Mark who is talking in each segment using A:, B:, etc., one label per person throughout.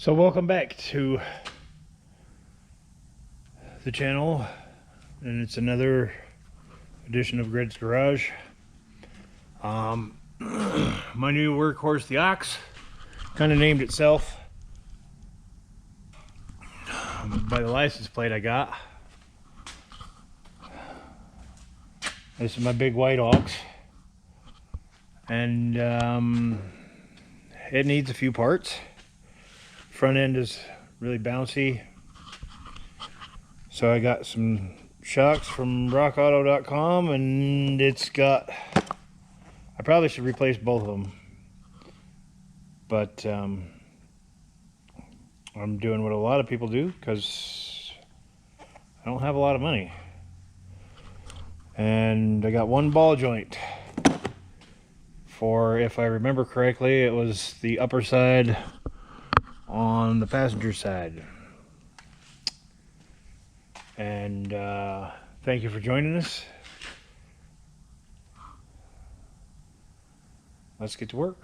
A: So welcome back to the channel, and it's another edition of Greg's Garage. My new workhorse, the Ox, kind of named itself by the license plate I got. This is my big white Ox, and it needs a few parts. Front end is really bouncy, so I got some shocks from rockauto.com, and it's got, I probably should replace both of them, but I'm doing what a lot of people do because I don't have a lot of money. And I got one ball joint for, if I remember correctly, it was the upper side on the passenger side. And thank you for joining us. Let's get to work.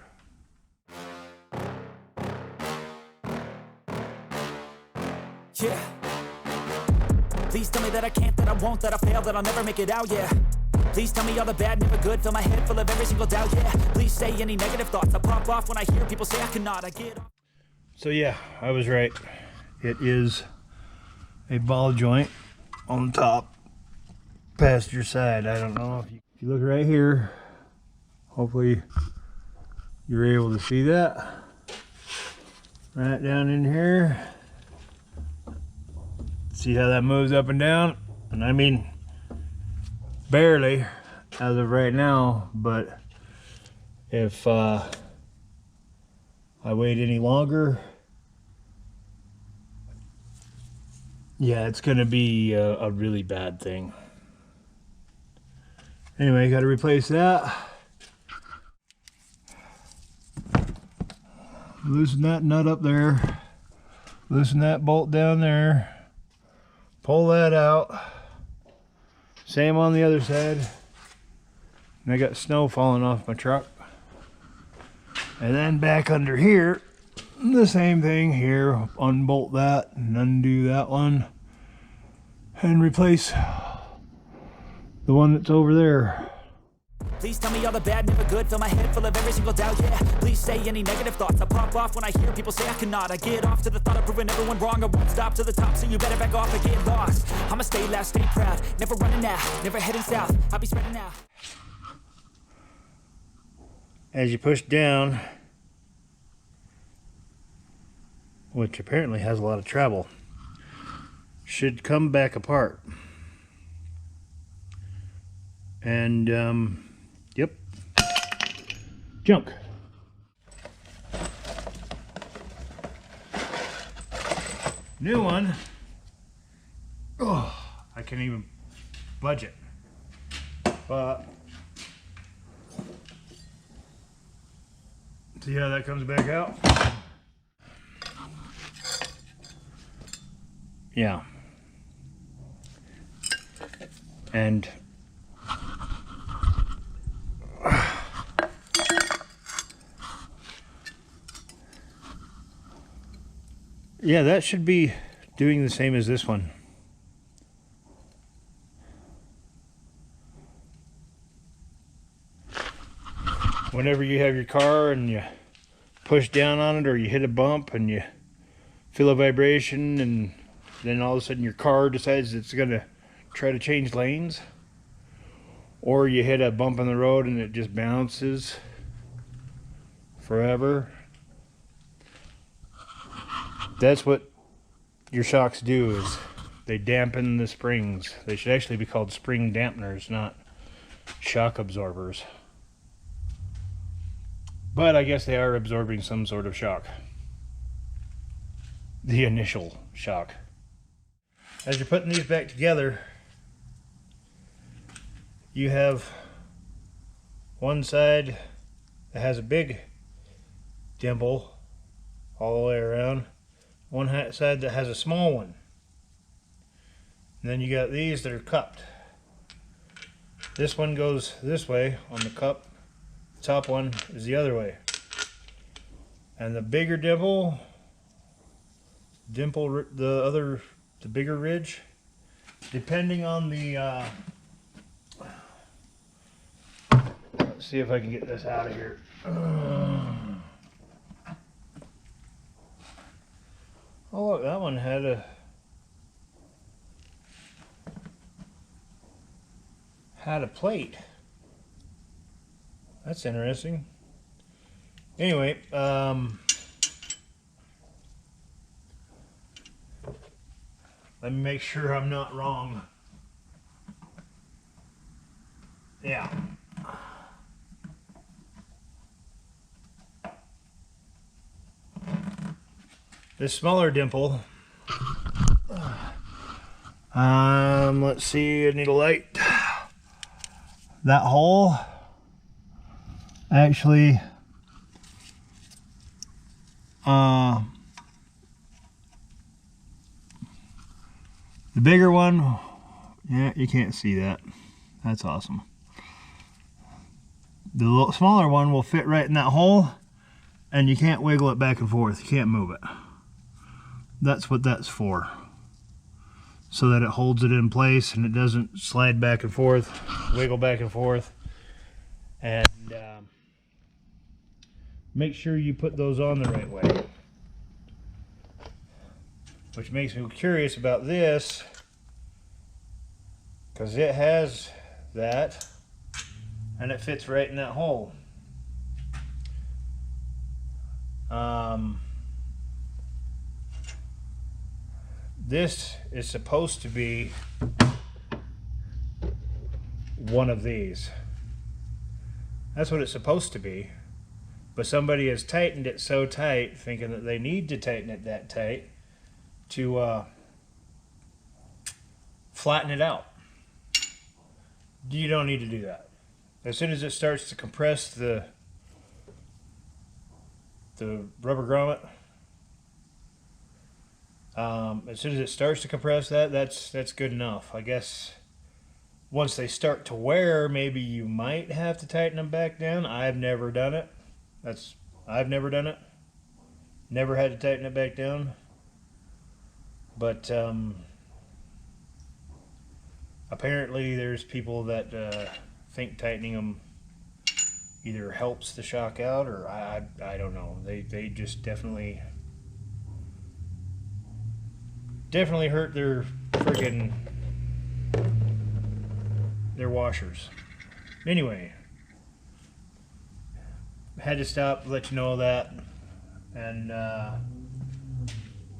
B: Yeah. Please tell me that I can't, that I won't, that I fail, that I'll never make it out, yeah. Please tell me all the bad, never good, fill my head full of every single doubt, yeah. Please say any negative thoughts, I pop off when I hear people say I cannot, I get off.
A: So yeah, I was right. It is a ball joint on the top passenger side. I don't know if you look right here, hopefully you're able to see that. Right down in here. See how that moves up and down? And I mean, barely as of right now, but if I wait any longer, yeah, it's gonna be a really bad thing. Anyway, got to replace that. Loosen that nut up there. Loosen that bolt down there. Pull that out. Same on the other side. And I got snow falling off my truck. And then back under here, the same thing here. Unbolt that and undo that one. And replace the one that's over there.
B: Please tell me all the bad, never good, fill my head full of every single doubt, yeah. Please say any negative thoughts, I pop off when I hear people say I cannot. I get off to the thought of proving everyone wrong, I won't stop to the top, so you better back off and get lost. I'ma stay loud, stay proud, never running out, never heading south, I'll be spreading out.
A: As you push down, which apparently has a lot of travel, should come back apart. And yep, junk. New one. Oh, I can't even budge it. But see how that comes back out? Yeah. And yeah, that should be doing the same as this one. Whenever you have your car and you push down on it, or you hit a bump and you feel a vibration, and then all of a sudden your car decides it's gonna try to change lanes, or you hit a bump in the road and it just bounces forever. That's what your shocks do, is they dampen the springs. They should actually be called spring dampeners, not shock absorbers. But I guess they are absorbing some sort of shock. The initial shock. As you're putting these back together, you have one side that has a big dimple all the way around, one side that has a small one, and then you got these that are cupped. This one goes this way on the cup, the top one is the other way, and the bigger dimple dimple, the bigger ridge, depending on the, let's see if I can get this out of here. Oh look, that one had a plate. That's interesting. Anyway, let me make sure I'm not wrong. Yeah. This smaller dimple. Let's see, I need a light. That hole actually the bigger one, yeah, you can't see that. That's awesome. The little smaller one will fit right in that hole, and you can't wiggle it back and forth. You can't move it. That's what that's for. So that it holds it in place and it doesn't slide back and forth, wiggle back and forth. And make sure you put those on the right way. Which makes me curious about this, because it has that and it fits right in that hole. This is supposed to be one of these. That's what it's supposed to be. But somebody has tightened it so tight, thinking that they need to tighten it that tight to flatten it out. You don't need to do that. As soon as it starts to compress the rubber grommet, as soon as it starts to compress that's good enough. I guess once they start to wear, maybe you might have to tighten them back down. I've never done it. I've never done it. Never had to tighten it back down. But apparently there's people that think tightening them either helps the shock out, or I don't know. They just definitely hurt their friggin' their washers. Anyway, had to stop, let you know that, and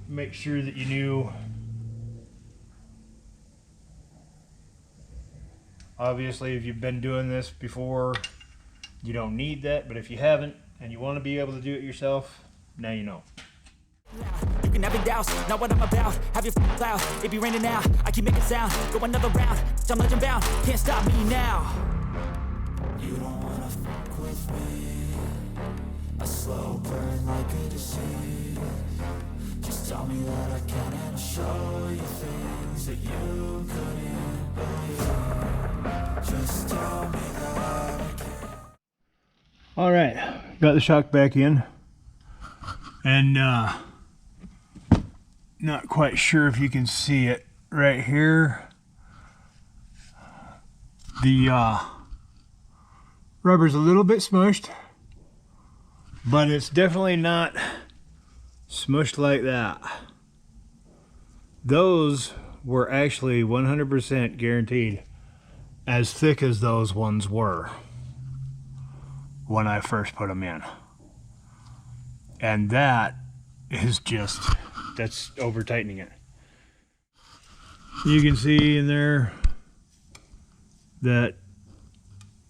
A: make sure that you knew. Obviously, if you've been doing this before, you don't need that, but if you haven't and you want to be able to do it yourself, now you know.
B: You can have it douse, not what I'm about. Have your cloud, it be raining now. I keep making sound, go another round. I'm legend bound, can't stop me now. You don't wanna fuck with me. A slow burn like a disease. Just tell me that I can and I'll show you things that you couldn't believe. Just tell me that I can.
A: All right, got the shock back in, and not quite sure if you can see it right here. The rubber's a little bit smushed, but it's definitely not smushed like that. Those were actually 100% guaranteed as thick as those ones were when I first put them in. And that is just, that's over tightening it. You can see in there that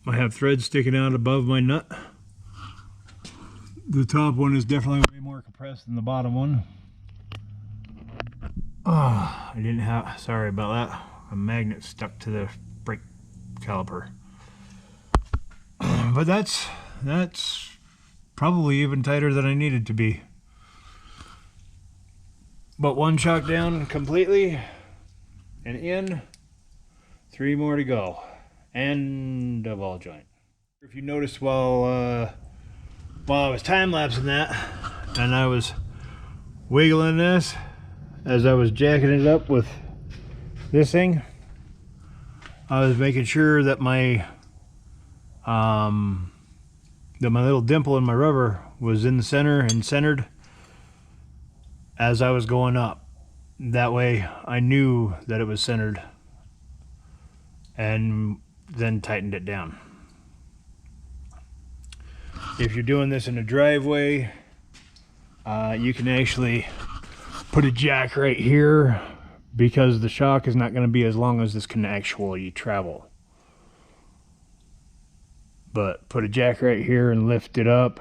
A: I have threads sticking out above my nut. The top one is definitely way more compressed than the bottom one. Oh, I didn't have, sorry about that. A magnet stuck to the brake caliper. But that's probably even tighter than I needed to be. But one shock down completely and in, 3 more to go, and a ball joint. If you noticed while I was time lapsing that and I was wiggling this, as I was jacking it up with this thing, I was making sure that my my little dimple in my rubber was in the center and centered as I was going up. That way I knew that it was centered, and then tightened it down. If you're doing this in a driveway, you can actually put a jack right here, because the shock is not going to be as long as this can actually travel. But put a jack right here and lift it up,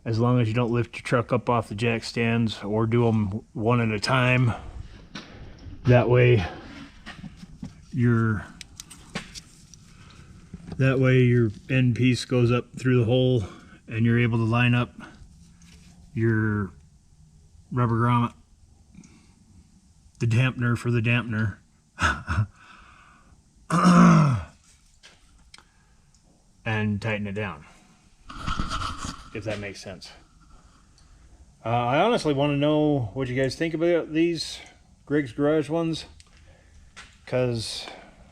A: as long as you don't lift your truck up off the jack stands or do them one at a time. That way your end piece goes up through the hole and you're able to line up your rubber grommet, the dampener for the dampener. And tighten it down, if that makes sense. I honestly want to know what you guys think about these Griggs Garage ones, because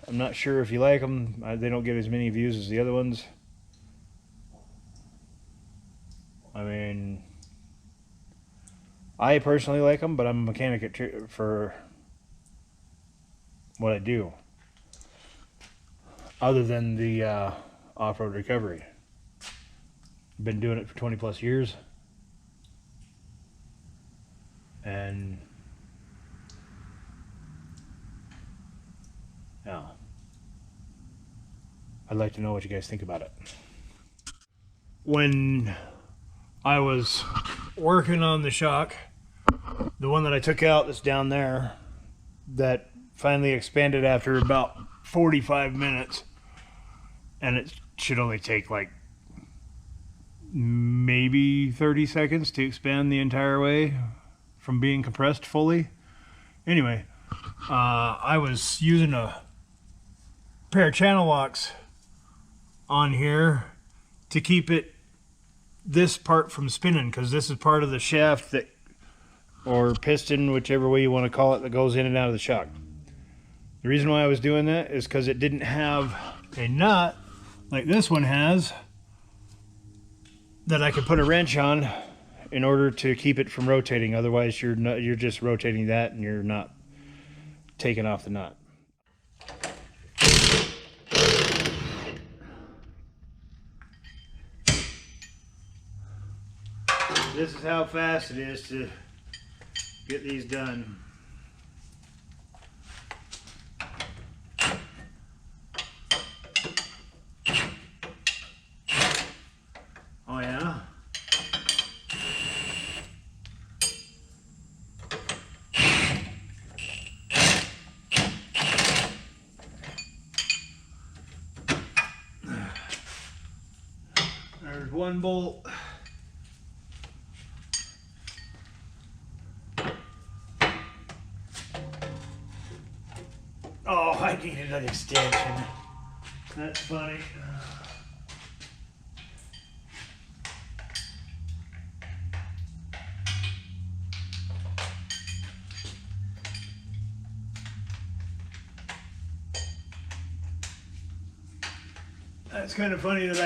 A: I'm not sure if you like them. They don't get as many views as the other ones. I mean, I personally like them, but I'm a mechanic for what I do, other than the off-road recovery. Been doing it for 20 plus years, and yeah, I'd like to know what you guys think about it. When I was working on the shock, the one that I took out that's down there, that finally expanded after about 45 minutes, and it should only take like maybe 30 seconds to expand the entire way from being compressed fully. Anyway, I was using a pair of channel locks on here to keep this part from spinning, because this is part of the shaft that, or piston, whichever way you want to call it, that goes in and out of the shock. The reason why I was doing that is because it didn't have a nut like this one has that I could put a wrench on in order to keep it from rotating. Otherwise you're just rotating that and you're not taking off the nut. This is how fast it is to get these done. Oh yeah? There's one bolt. Oh, I needed an extension. That's funny. That's kind of funny that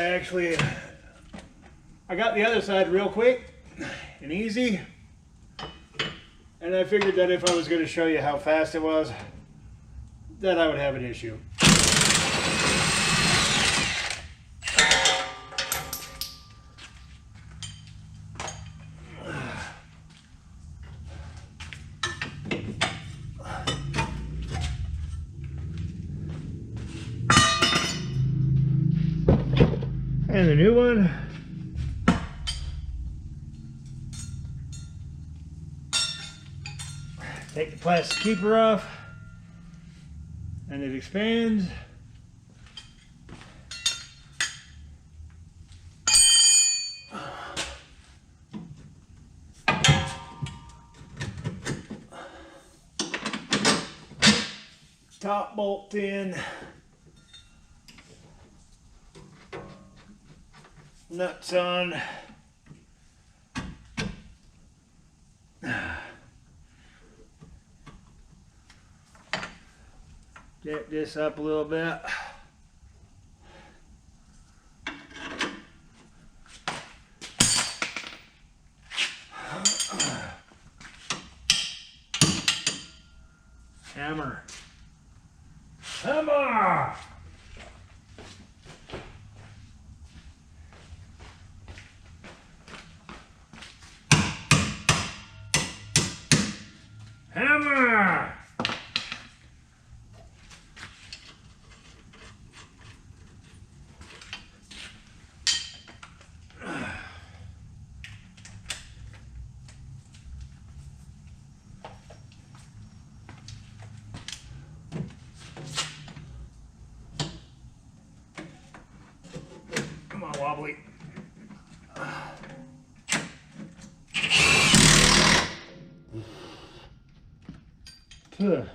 A: I got the other side real quick and easy, and I figured that if I was going to show you how fast it was, that I would have an issue. And the new one, take the plastic keeper off, and it expands. Top bolt in. Nuts on. Get this up a little bit. Hammer. Hammer! Hammer! Come on, wobbly. A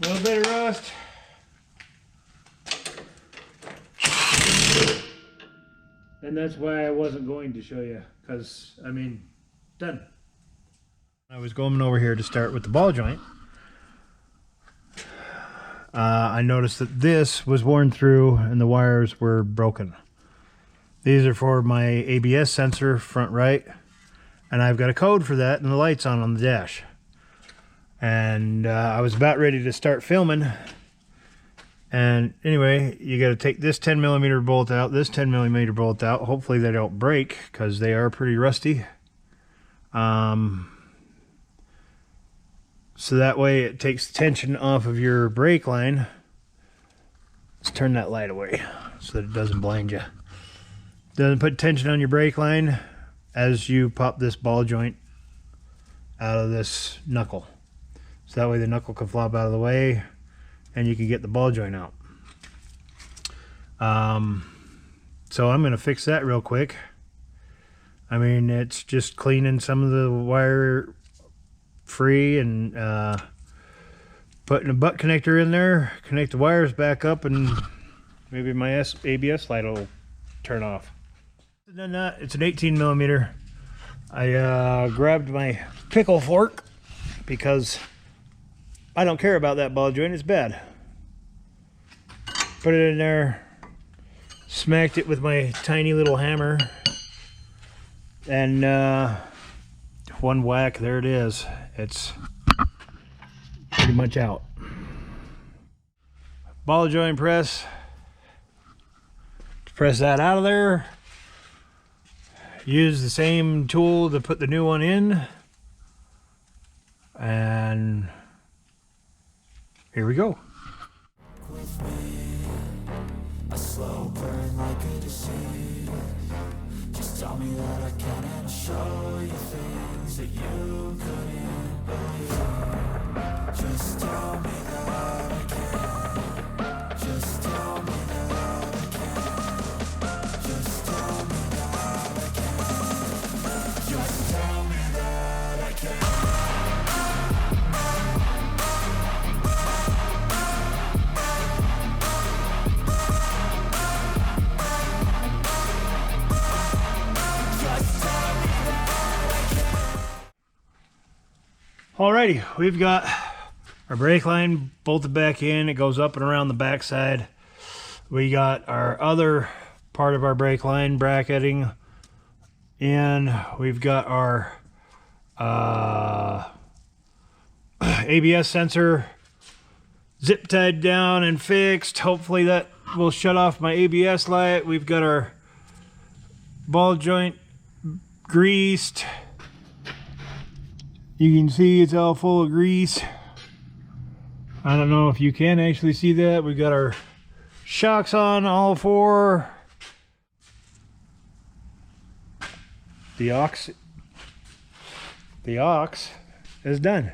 A: little bit of rust. And that's why I wasn't going to show you, because, I mean, done. I was going over here to start with the ball joint. I noticed that this was worn through and the wires were broken. These are for my ABS sensor, front right, and I've got a code for that and the lights on the dash. And I was about ready to start filming, and anyway, you got to take this 10mm bolt out, this 10mm bolt out. Hopefully they don't break, because they are pretty rusty. So that way it takes tension off of your brake line. Let's turn that light away so that it doesn't blind you. Doesn't put tension on your brake line as you pop this ball joint out of this knuckle. So that way the knuckle can flop out of the way and you can get the ball joint out. So I'm going to fix that real quick. I mean, it's just cleaning some of the wire free and putting a butt connector in there, connect the wires back up, and maybe my ABS light will turn off. Done that. It's an 18mm. I grabbed my pickle fork because I don't care about that ball joint, it's bad. Put it in there, smacked it with my tiny little hammer, and one whack, there it is. It's pretty much out. Ball joint press. Press that out of there. Use the same tool to put the new one in. And here we go.
B: With me, a slow burn like a disease. Just tell me that I can and I'll show you things that you couldn't believe. Just tell me that I can. Just tell me that I can. Just tell me that I can. Just tell me that I can.
A: Alrighty, we've got our brake line bolted back in. It goes up and around the back side. We got our other part of our brake line bracketing in. We've got our ABS sensor zip tied down and fixed. Hopefully that will shut off my ABS light. We've got our ball joint greased. You can see it's all full of grease. I don't know if you can actually see that. We got our shocks on all four. The aux is done.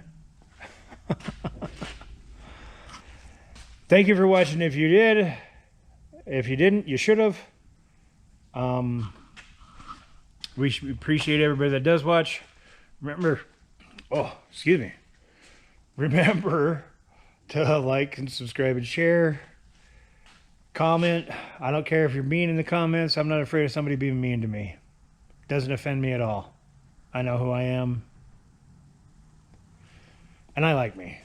A: Thank you for watching if you did. If you didn't, you should have. We appreciate everybody that does watch. Remember to like and subscribe and share. Comment. I don't care if you're mean in the comments. I'm not afraid of somebody being mean to me. It doesn't offend me at all. I know who I am. And I like me.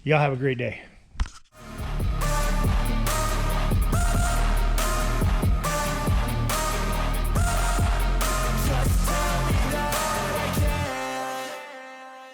A: Y'all have a great day.